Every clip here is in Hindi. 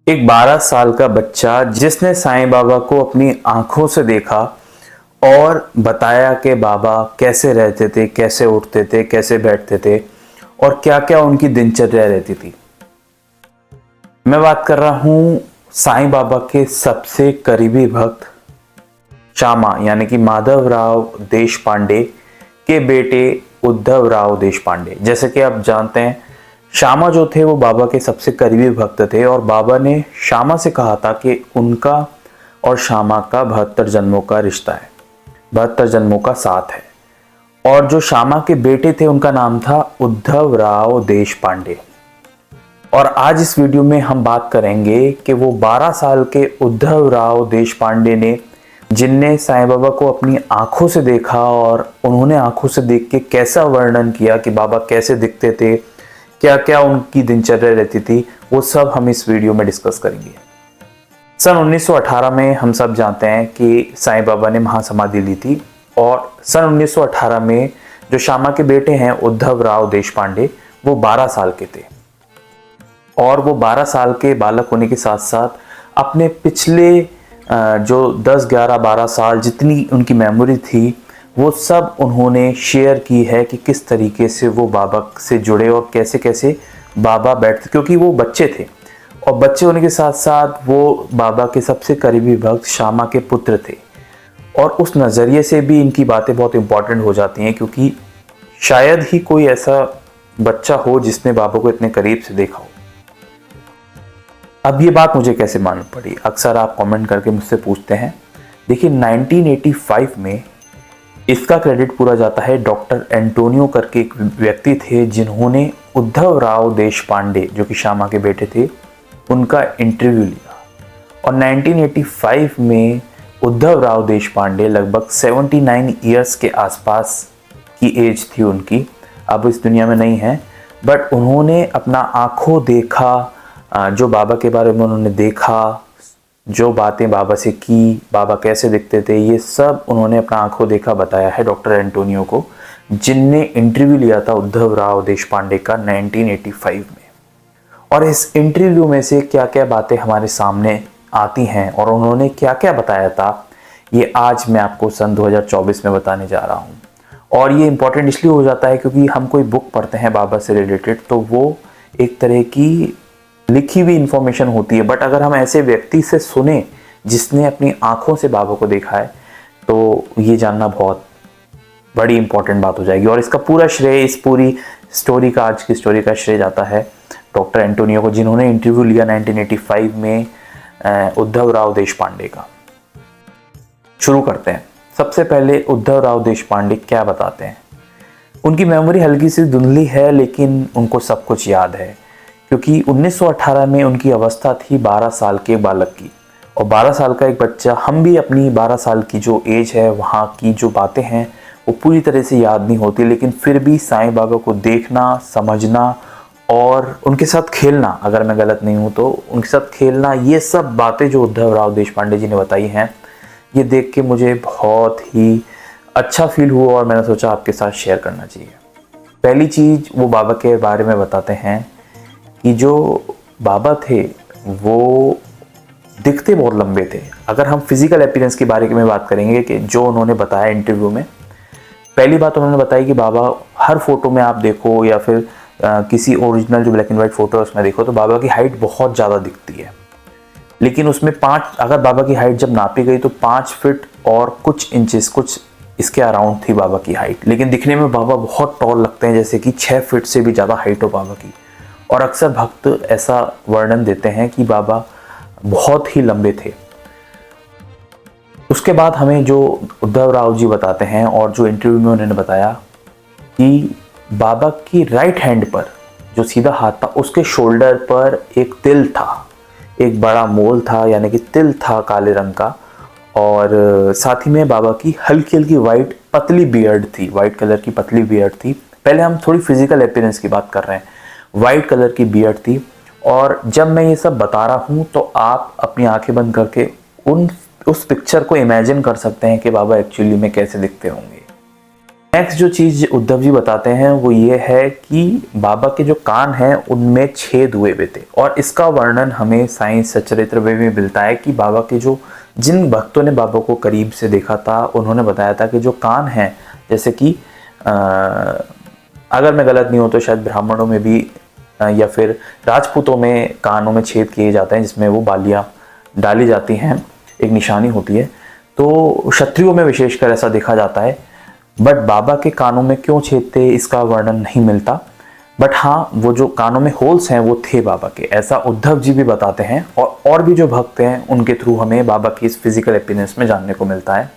एक 12 साल का बच्चा जिसने साईं बाबा को अपनी आंखों से देखा और बताया कि बाबा कैसे रहते थे, कैसे उठते थे, कैसे बैठते थे और क्या क्या उनकी दिनचर्या रहती थी। मैं बात कर रहा हूं साईं बाबा के सबसे करीबी भक्त श्यामा यानी कि माधवराव देशपांडे के बेटे उद्धव राव देशपांडे। जैसे कि आप जानते हैं, श्यामा जो थे वो बाबा के सबसे करीबी भक्त थे और बाबा ने श्यामा से कहा था कि उनका और श्यामा का 72 जन्मों का रिश्ता है, 72 जन्मों का साथ है। और जो श्यामा के बेटे थे उनका नाम था उद्धव राव देशपांडे। और आज इस वीडियो में हम बात करेंगे कि वो 12 साल के उद्धव राव देशपांडे ने, जिनने साईं बाबा को अपनी आंखों से देखा और उन्होंने आंखों से देख के कैसा वर्णन किया कि बाबा कैसे दिखते थे, क्या क्या उनकी दिनचर्या रहती थी, वो सब हम इस वीडियो में डिस्कस करेंगे। सन 1918 में हम सब जानते हैं कि साईं बाबा ने महासमाधि ली थी और सन 1918 में जो श्यामा के बेटे हैं उद्धव राव देशपांडे, वो 12 साल के थे और वो 12 साल के बालक होने के साथ साथ अपने पिछले जो 10, 11, 12 साल जितनी उनकी मेमोरी थी वो सब उन्होंने शेयर की है कि किस तरीके से वो बाबा से जुड़े और कैसे कैसे बाबा बैठते, क्योंकि वो बच्चे थे और बच्चे होने के साथ साथ वो बाबा के सबसे करीबी भक्त श्यामा के पुत्र थे। और उस नज़रिए से भी इनकी बातें बहुत इंपॉर्टेंट हो जाती हैं, क्योंकि शायद ही कोई ऐसा बच्चा हो जिसने बाबा को इतने करीब से देखा हो। अब ये बात मुझे कैसे मालूम पड़ी, अक्सर आप कमेंट करके मुझसे पूछते हैं। देखिए 1985 में इसका क्रेडिट पूरा जाता है डॉक्टर एंटोनियो करके एक व्यक्ति थे, जिन्होंने उद्धव राव देशपांडे जो कि श्यामा के बेटे थे उनका इंटरव्यू लिया। और 1985 में उद्धव राव देशपांडे लगभग 79 ईयर्स के आसपास की एज थी उनकी, अब इस दुनिया में नहीं है, बट उन्होंने अपना आंखों देखा, जो बाबा के बारे में उन्होंने देखा, जो बातें बाबा से की, बाबा कैसे दिखते थे, ये सब उन्होंने अपना आंखों देखा बताया है डॉक्टर एंटोनियो को, जिनने इंटरव्यू लिया था उद्धव राव देशपांडे का 1985 में। और इस इंटरव्यू में से क्या क्या बातें हमारे सामने आती हैं और उन्होंने क्या क्या बताया था, ये आज मैं आपको सन 2024 में बताने जा रहा हूँ। और ये इम्पोर्टेंट इसलिए हो जाता है क्योंकि हम कोई बुक पढ़ते हैं बाबा से रिलेटेड तो वो एक तरह की लिखी हुई इंफॉर्मेशन होती है, बट अगर हम ऐसे व्यक्ति से सुने जिसने अपनी आंखों से बाबा को देखा है तो ये जानना बहुत बड़ी इंपॉर्टेंट बात हो जाएगी। और इसका पूरा श्रेय, इस पूरी स्टोरी का, आज की स्टोरी का श्रेय जाता है डॉक्टर एंटोनियो को, जिन्होंने इंटरव्यू लिया 1985 में उद्धव राव देशपांडे का। शुरू करते हैं। सबसे पहले उद्धव राव देशपांडे क्या बताते हैं। उनकी मेमोरी हल्की सी धुंधली है लेकिन उनको सब कुछ याद है, क्योंकि 1918 में उनकी अवस्था थी 12 साल के बालक की। और 12 साल का एक बच्चा, हम भी अपनी 12 साल की जो एज है वहाँ की जो बातें हैं वो पूरी तरह से याद नहीं होती, लेकिन फिर भी साईं बाबा को देखना, समझना और उनके साथ खेलना, अगर मैं गलत नहीं हूँ तो उनके साथ खेलना, ये सब बातें जो उद्धव राव देशपांडे जी ने बताई हैं, ये देख के मुझे बहुत ही अच्छा फील हुआ और मैंने सोचा आपके साथ शेयर करना चाहिए। पहली चीज़ वो बाबा के बारे में बताते हैं कि जो बाबा थे वो दिखते बहुत लंबे थे। अगर हम फिजिकल अपीयरेंस के बारे में बात करेंगे कि जो उन्होंने बताया इंटरव्यू में, पहली बात उन्होंने बताई कि बाबा हर फोटो में आप देखो या फिर किसी ओरिजिनल जो ब्लैक एंड वाइट फोटो है उसमें देखो तो बाबा की हाइट बहुत ज़्यादा दिखती है, लेकिन उसमें 5, अगर बाबा की हाइट जब नापी गई तो 5 फीट और कुछ इंचेस, कुछ इसके अराउंड थी बाबा की हाइट, लेकिन दिखने में बाबा बहुत टॉल लगते हैं, जैसे कि 6 फीट से भी ज़्यादा हाइट हो बाबा की। और अक्सर भक्त ऐसा वर्णन देते हैं कि बाबा बहुत ही लंबे थे। उसके बाद हमें जो उद्धव राव जी बताते हैं और जो इंटरव्यू में उन्होंने बताया कि बाबा की राइट हैंड पर जो सीधा हाथ था उसके शोल्डर पर एक तिल था, एक बड़ा मोल था, यानी कि तिल था काले रंग का। और साथ ही में बाबा की हल्की हल्की वाइट पतली बियर्ड थी, वाइट कलर की पतली बियर्ड थी। पहले हम थोड़ी फिजिकल अपीयरेंस की बात कर रहे हैं। वाइट कलर की बियर्ड थी। और जब मैं ये सब बता रहा हूँ तो आप अपनी आंखें बंद करके उस पिक्चर को इमेजिन कर सकते हैं कि बाबा एक्चुअली में कैसे दिखते होंगे। नेक्स्ट जो चीज उद्धव जी बताते हैं वो ये है कि बाबा के जो कान हैं उनमें छेद हुए थे, और इसका वर्णन हमें साइंस सच्चरित्र में भी मिलता है कि बाबा के जो जिन भक्तों ने बाबा को करीब से देखा था उन्होंने बताया था कि जो कान हैं, जैसे कि अगर मैं गलत नहीं हूँ तो शायद ब्राह्मणों में भी या फिर राजपूतों में कानों में छेद किए जाते हैं जिसमें वो बालियाँ डाली जाती हैं, एक निशानी होती है। तो क्षत्रियों में विशेषकर ऐसा देखा जाता है। बट बाबा के कानों में क्यों छेद थे इसका वर्णन नहीं मिलता, बट हाँ वो जो कानों में होल्स हैं वो थे बाबा के, ऐसा उद्धव जी भी बताते हैं। और भी जो भक्त हैं उनके थ्रू हमें बाबा की इस फिजिकल अपीयरेंस में जानने को मिलता है।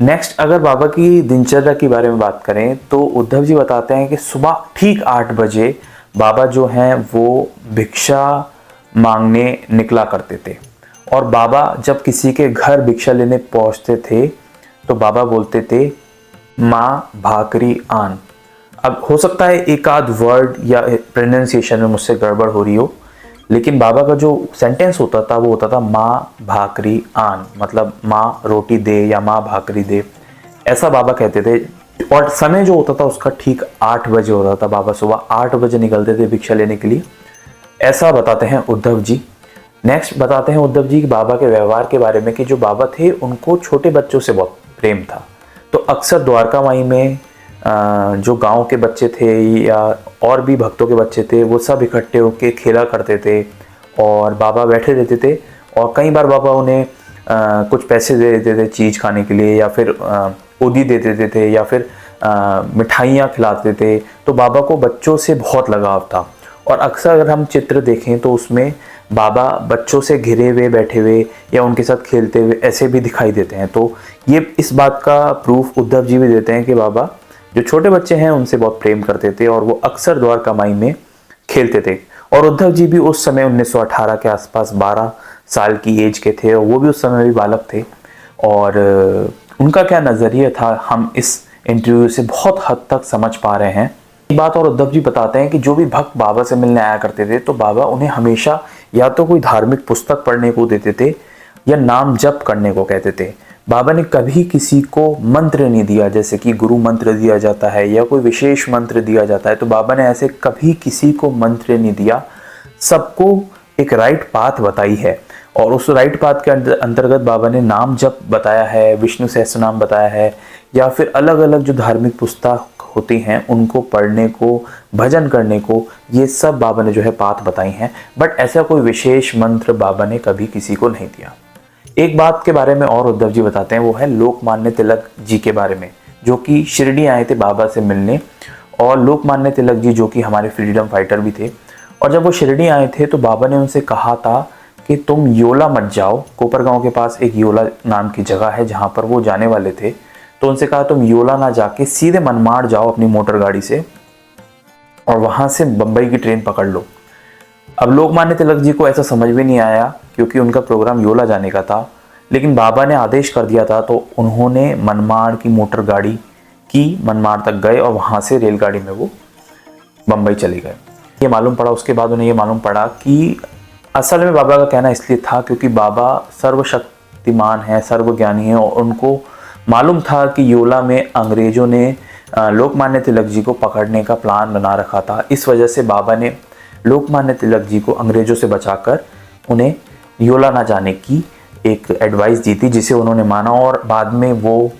नेक्स्ट अगर बाबा की दिनचर्या के बारे में बात करें तो उद्धव जी बताते हैं कि सुबह ठीक 8 बजे बाबा जो हैं वो भिक्षा मांगने निकला करते थे, और बाबा जब किसी के घर भिक्षा लेने पहुंचते थे तो बाबा बोलते थे माँ भाकरी आन। अब हो सकता है एक आध वर्ड या प्रोनाउंसिएशन में मुझसे गड़बड़ हो रही हो, लेकिन बाबा का जो सेंटेंस होता था वो होता था माँ भाकरी आन, मतलब माँ रोटी दे या माँ भाकरी दे, ऐसा बाबा कहते थे। और समय जो होता था उसका ठीक 8 बजे होता था, बाबा सुबह 8 बजे निकलते थे भिक्षा लेने के लिए, ऐसा बताते हैं उद्धव जी। नेक्स्ट बताते हैं उद्धव जी कि बाबा के व्यवहार के बारे में कि जो बाबा थे उनको छोटे बच्चों से बहुत प्रेम था। तो अक्सर द्वारका माई में जो गांव के बच्चे थे या और भी भक्तों के बच्चे थे वो सब इकट्ठे होकर खेला करते थे और बाबा बैठे रहते थे, और कई बार बाबा उन्हें कुछ पैसे दे देते थे चीज़ खाने के लिए, या फिर उदी दे देते थे, या फिर मिठाइयाँ खिलाते थे। तो बाबा को बच्चों से बहुत लगाव था, और अक्सर अगर हम चित्र देखें तो उसमें बाबा बच्चों से घिरे हुए बैठे हुए या उनके साथ खेलते हुए ऐसे भी दिखाई देते हैं। तो ये इस बात का प्रूफ उद्धव जी भी देते हैं कि बाबा जो छोटे बच्चे हैं उनसे बहुत प्रेम करते थे और वो अक्सर द्वारका माई में खेलते थे। और उद्धव जी भी उस समय 1918 के आसपास 12 साल की एज के थे, और वो भी उस समय भी बालक थे। और उनका क्या नज़रिया था हम इस इंटरव्यू से बहुत हद तक समझ पा रहे हैं। एक बात और उद्धव जी बताते हैं कि जो भी भक्त बाबा से मिलने आया करते थे तो बाबा उन्हें हमेशा या तो कोई धार्मिक पुस्तक पढ़ने को देते थे या नाम जप करने को कहते थे। बाबा ने कभी किसी को मंत्र नहीं दिया, जैसे कि गुरु मंत्र दिया जाता है या कोई विशेष मंत्र दिया जाता है, तो बाबा ने ऐसे कभी किसी को मंत्र नहीं दिया। सबको एक राइट पाथ बताई है, और उस राइट पाथ के अंतर्गत बाबा ने नाम जप बताया है, विष्णु सहस्त्र नाम बताया है, या फिर अलग अलग जो धार्मिक पुस्तक होती हैं उनको पढ़ने को, भजन करने को, ये सब बाबा ने जो है पाथ बताई हैं। बट ऐसा कोई विशेष मंत्र बाबा ने कभी किसी को नहीं दिया। एक बात के बारे में और उद्धव जी बताते हैं, वो है लोकमान्य तिलक जी के बारे में, जो कि शिरडी आए थे बाबा से मिलने। और लोकमान्य तिलक जी जो कि हमारे फ्रीडम फाइटर भी थे, और जब वो शिरडी आए थे तो बाबा ने उनसे कहा था कि तुम योला मत जाओ। कोपरगांव के पास एक योला नाम की जगह है जहाँ पर वो जाने वाले थे, तो उनसे कहा तुम योला ना जाके सीधे मनमाड़ जाओ अपनी मोटर गाड़ी से, और वहाँ से बम्बई की ट्रेन पकड़ लो। अब लोकमान्य तिलक जी को ऐसा समझ में नहीं आया क्योंकि उनका प्रोग्राम योला जाने का था, लेकिन बाबा ने आदेश कर दिया था तो उन्होंने मनमाड़ की मोटर गाड़ी की, मनमाड़ तक गए और वहाँ से रेलगाड़ी में वो बम्बई चले गए। ये मालूम पड़ा, उसके बाद उन्हें ये मालूम पड़ा कि असल में बाबा का कहना इसलिए था क्योंकि बाबा सर्वशक्तिमान है, सर्वज्ञानी है, और उनको मालूम था कि योला में अंग्रेजों ने लोकमान्य तिलक जी को पकड़ने का प्लान बना रखा था। इस वजह से बाबा ने लोकमान्य तिलक जी को अंग्रेजों से बचाकर उन्हें योला ना जाने की एक एडवाइस दी थी, जिसे उन्होंने माना, और बाद में वो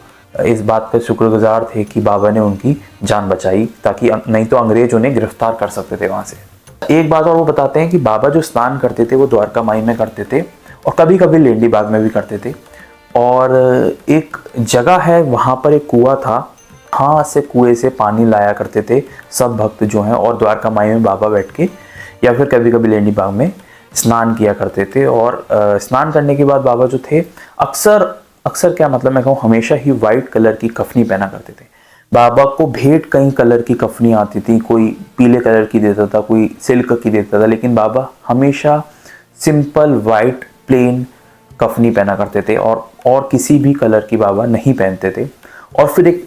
इस बात पर शुक्रगुजार थे कि बाबा ने उनकी जान बचाई, ताकि नहीं तो अंग्रेज उन्हें गिरफ्तार कर सकते थे वहाँ से। एक बात और वो बताते हैं कि बाबा जो स्नान करते थे वो द्वारका माई में करते थे और कभी कभी लेंडी बाग में भी करते थे। और एक जगह है वहाँ पर एक कुआं था, हाँ से कुएं से पानी लाया करते थे सब भक्त जो हैं, और द्वारका माई में बाबा बैठ के या फिर कभी कभी लेंडी बाग में स्नान किया करते थे। और स्नान करने के बाद बाबा जो थे अक्सर क्या मतलब मैं कहूँ हमेशा ही वाइट कलर की कफनी पहना करते थे। बाबा को भेंट कई कलर की कफनी आती थी, कोई पीले कलर की देता था, कोई सिल्क की देता था, लेकिन बाबा हमेशा सिंपल वाइट प्लेन कफनी पहना करते थे और किसी भी कलर की बाबा नहीं पहनते थे। और फिर एक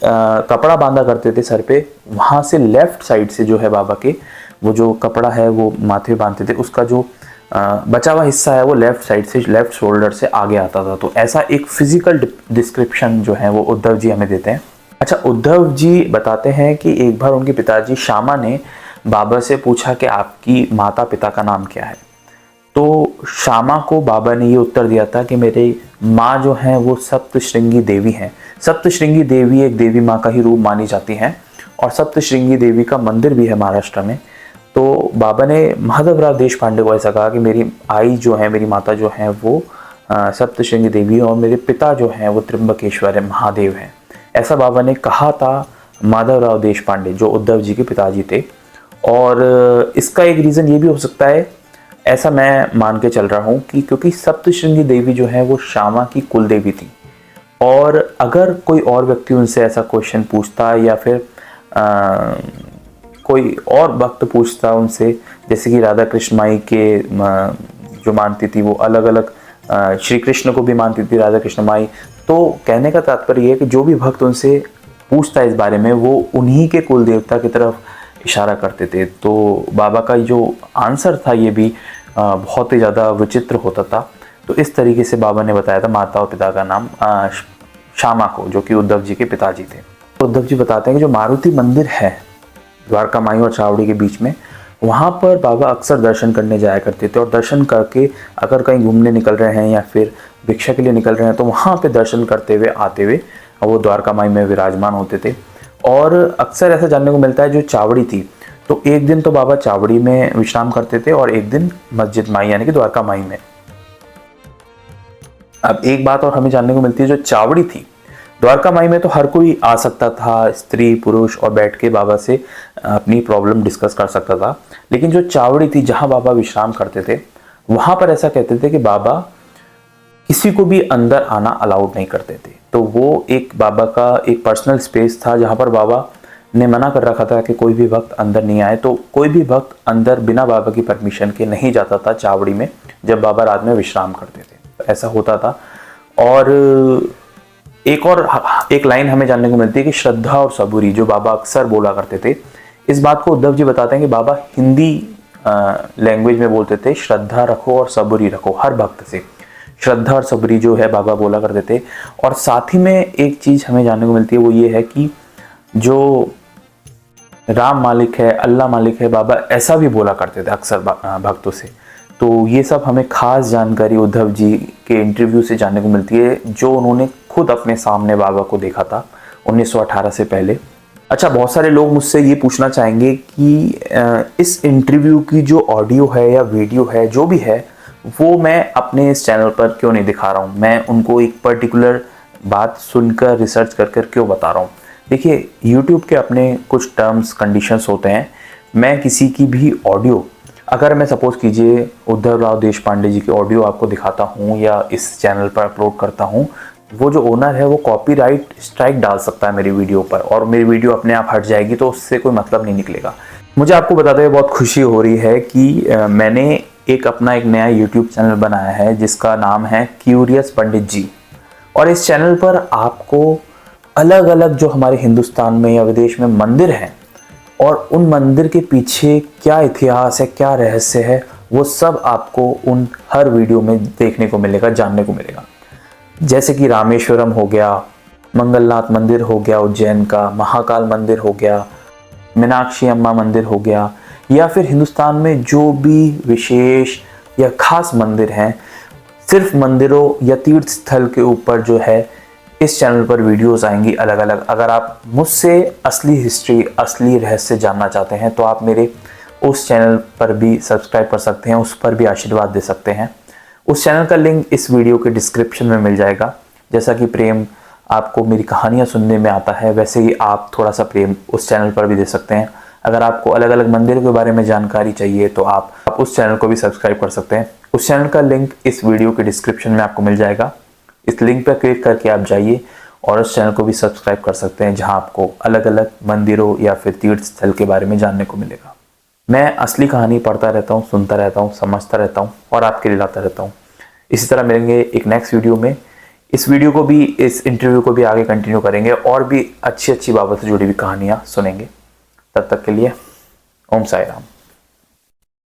कपड़ा बांधा करते थे सर पे, वहाँ से लेफ्ट साइड से जो है बाबा के वो जो कपड़ा है वो माथे बांधते थे, उसका जो बचा हुआ हिस्सा है वो लेफ्ट साइड से, लेफ्ट शोल्डर से आगे आता था। तो ऐसा एक फिजिकल डिस्क्रिप्शन जो है वो उद्धव जी हमें देते हैं। अच्छा, उद्धव जी बताते हैं कि एक बार उनके पिताजी श्यामा ने बाबा से पूछा कि आपकी माता पिता का नाम क्या है। तो श्यामा को बाबा ने ये उत्तर दिया था कि मेरी माँ जो है वो सप्तश्रृंगी देवी हैं। सप्तश्रृंगी देवी एक देवी माँ का ही रूप मानी जाती हैं और सप्तश्रृंगी देवी का मंदिर भी है महाराष्ट्र में। तो बाबा ने माधवराव देशपांडे को ऐसा कहा कि मेरी आई जो है, मेरी माता जो है वो सप्तश्रृंगी देवी है और मेरे पिता जो हैं वो त्र्यंबकेश्वर है, महादेव हैं। ऐसा बाबा ने कहा था माधवराव देशपांडे जो उद्धव जी के पिताजी थे। और इसका एक रीज़न ये भी हो सकता है, ऐसा मैं मान के चल रहा हूँ कि क्योंकि सप्तश्रृंगी देवी जो है वो श्यामा की कुल देवी थी। और अगर कोई और व्यक्ति उनसे ऐसा क्वेश्चन पूछता या फिर कोई और भक्त पूछता उनसे, जैसे कि राधा कृष्ण माई के जो मानती थी वो अलग अलग श्री कृष्ण को भी मानती थी राधा कृष्ण माई, तो कहने का तात्पर्य ये है कि जो भी भक्त उनसे पूछता है इस बारे में वो उन्हीं के कुल देवता की तरफ इशारा करते थे। तो बाबा का जो आंसर था ये भी बहुत ही ज़्यादा विचित्र होता था। तो इस तरीके से बाबा ने बताया था माता और पिता का नाम श्यामा को, जो कि उद्धव जी के पिताजी थे। तो उद्धव जी बताते हैं कि जो मारुति मंदिर है द्वारका माई और चावड़ी के बीच में, वहाँ पर बाबा अक्सर दर्शन करने जाया करते थे। और दर्शन करके अगर कहीं घूमने निकल रहे हैं या फिर भिक्षा के लिए निकल रहे हैं तो वहाँ पे दर्शन करते हुए आते हुए वो द्वारका माई में विराजमान होते थे। और अक्सर ऐसा जानने को मिलता है जो चावड़ी थी, तो एक दिन तो बाबा चावड़ी में विश्राम करते थे और एक दिन मस्जिद माई यानी कि द्वारका माई में। अब एक बात और हमें जानने को मिलती है, जो चावड़ी थी द्वारका माई में तो हर कोई आ सकता था, स्त्री पुरुष, और बैठ के बाबा से अपनी प्रॉब्लम डिस्कस कर सकता था। लेकिन जो चावड़ी थी जहाँ बाबा विश्राम करते थे, वहाँ पर ऐसा कहते थे कि बाबा किसी को भी अंदर आना अलाउड नहीं करते थे। तो वो एक बाबा का एक पर्सनल स्पेस था जहाँ पर बाबा ने मना कर रखा था कि कोई भी भक्त अंदर नहीं आए। तो कोई भी भक्त अंदर बिना बाबा की परमिशन के नहीं जाता था चावड़ी में, जब बाबा रात में विश्राम करते थे। तो ऐसा होता था। और एक लाइन हमें जानने को मिलती है कि श्रद्धा और सबूरी, जो बाबा अक्सर बोला करते थे। इस बात को उद्धव जी बताते हैं कि बाबा हिंदी लैंग्वेज में बोलते थे, श्रद्धा रखो और सबूरी रखो हर भक्त से। श्रद्धा और सबूरी जो है बाबा बोला करते थे। और साथ ही में एक चीज़ हमें जानने को मिलती है, वो ये है कि जो राम मालिक है, अल्लाह मालिक है, बाबा ऐसा भी बोला करते थे अक्सर भक्तों से। तो ये सब हमें खास जानकारी उद्धव जी के इंटरव्यू से जानने को मिलती है, जो उन्होंने खुद अपने सामने बाबा को देखा था 1918 से पहले। अच्छा, बहुत सारे लोग मुझसे ये पूछना चाहेंगे कि इस इंटरव्यू की जो ऑडियो है या वीडियो है, जो भी है, वो मैं अपने इस चैनल पर क्यों नहीं दिखा रहा हूँ। मैं उनको एक पर्टिकुलर बात सुनकर रिसर्च कर क्यों बता रहा हूँ। देखिए, YouTube के अपने कुछ टर्म्स कंडीशंस होते हैं। मैं किसी की भी ऑडियो, अगर मैं सपोज कीजिए उद्धव राव देशपांडे जी की ऑडियो आपको दिखाता हूँ या इस चैनल पर अपलोड करता हूँ, वो जो ओनर है वो कॉपीराइट स्ट्राइक डाल सकता है मेरी वीडियो पर, और मेरी वीडियो अपने आप हट जाएगी, तो उससे कोई मतलब नहीं निकलेगा। मुझे आपको बताते हुए बहुत खुशी हो रही है कि मैंने अपना एक नया YouTube चैनल बनाया है जिसका नाम है क्यूरियस पंडित जी। और इस चैनल पर आपको अलग अलग जो हमारे हिंदुस्तान में या विदेश में मंदिर हैं और उन मंदिर के पीछे क्या इतिहास है, क्या रहस्य है, वो सब आपको उन हर वीडियो में देखने को मिलेगा, जानने को मिलेगा। जैसे कि रामेश्वरम हो गया, मंगलनाथ मंदिर हो गया उज्जैन का, महाकाल मंदिर हो गया, मीनाक्षी अम्मा मंदिर हो गया, या फिर हिंदुस्तान में जो भी विशेष या खास मंदिर हैं, सिर्फ मंदिरों या तीर्थ स्थल के ऊपर जो है इस चैनल पर वीडियोस आएंगी अलग अलग। अगर आप मुझसे असली हिस्ट्री, असली रहस्य जानना चाहते हैं तो आप मेरे उस चैनल पर भी सब्सक्राइब कर सकते हैं, उस पर भी आशीर्वाद दे सकते हैं। उस चैनल का लिंक इस वीडियो के डिस्क्रिप्शन में मिल जाएगा। जैसा कि प्रेम आपको मेरी कहानियाँ सुनने में आता है, वैसे ही आप थोड़ा सा प्रेम उस चैनल पर भी दे सकते हैं। अगर आपको अलग अलग मंदिरों के बारे में जानकारी चाहिए तो आप उस चैनल को भी सब्सक्राइब कर सकते हैं। उस चैनल का लिंक इस वीडियो के डिस्क्रिप्शन में आपको मिल जाएगा। इस लिंक पर क्लिक करके आप जाइए और उस चैनल को भी सब्सक्राइब कर सकते हैं, जहां आपको अलग अलग मंदिरों या फिर तीर्थ स्थल के बारे में जानने को मिलेगा। मैं असली कहानी पढ़ता रहता हूँ, सुनता रहता हूँ, समझता रहता हूँ और आपके लिए लाता रहता हूँ। इसी तरह मिलेंगे एक नेक्स्ट वीडियो में। इस वीडियो को भी, इस इंटरव्यू को भी आगे कंटिन्यू करेंगे और भी अच्छी अच्छी बाबा से जुड़ी हुई कहानियाँ सुनेंगे। तब तक के लिए ओम साई राम।